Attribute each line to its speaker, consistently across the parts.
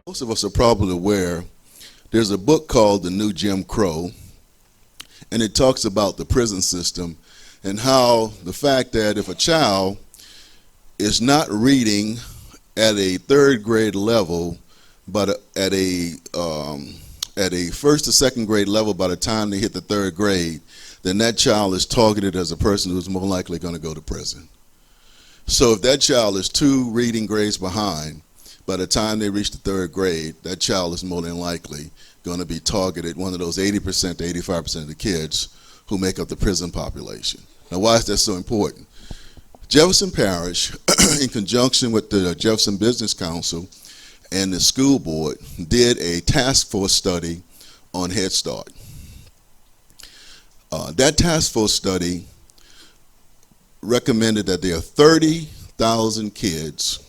Speaker 1: Most of us are probably aware there's a book called The New Jim Crow, and it talks about the prison system and how the fact that if a child is not reading at a third grade level, but at a first or second grade level by the time they hit the third grade, then that child is targeted as a person who's more likely going to go to prison. So if that child is 2 reading grades behind, by the time they reach the third grade, that child is more than likely going to be targeted, one of those 80% to 85% of the kids who make up the prison population. Now, why is that so important? Jefferson Parish, in conjunction with the Jefferson Business Council and the school board, did a task force study on Head Start. That task force study recommended that there are 30,000 kids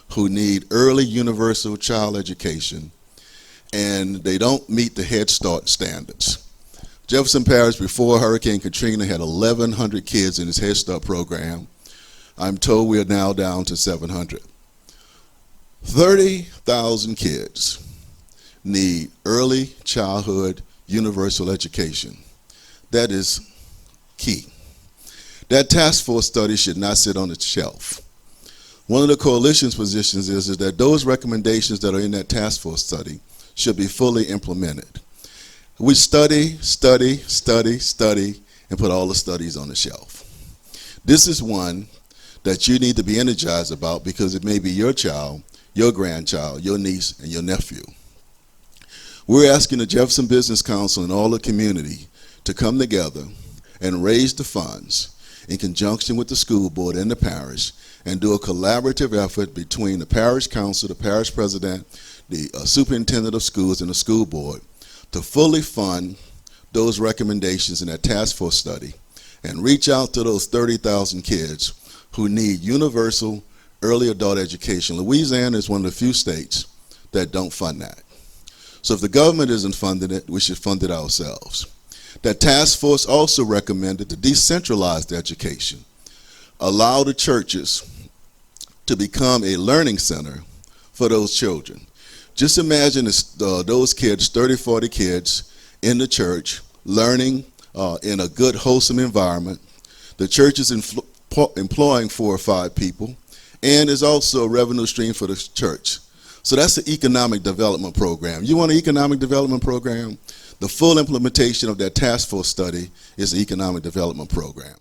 Speaker 1: who need early universal child education, and they don't meet the Head Start standards. Jefferson Parish, before Hurricane Katrina, had 1,100 kids in its Head Start program. I'm told we are now down to 700. 30,000 kids need early childhood universal education. That is key. That task force study should not sit on its shelf. One of the coalition's positions is that those recommendations that are in that task force study should be fully implemented. We study, and put all the studies on the shelf. This is one that you need to be energized about because it may be your child, your grandchild, your niece, and your nephew. We're asking the Jefferson Business Council and all the community to come together and raise the funds in conjunction with the school board and the parish and do a collaborative effort between the parish council, the parish president, the superintendent of schools, and the school board to fully fund those recommendations in that task force study and reach out to those 30,000 kids who need universal early adult education. Louisiana is one of the few states that don't fund that. So if the government isn't funding it, we should fund it ourselves. That task force also recommended to decentralize the education, allow the churches to become a learning center for those children. Just imagine those kids, 30, 40 kids in the church, learning in a good, wholesome environment. The church is employing 4 or 5 people, and is also a revenue stream for the church. So that's the economic development program. You want an economic development program? The full implementation of that task force study is the economic development program.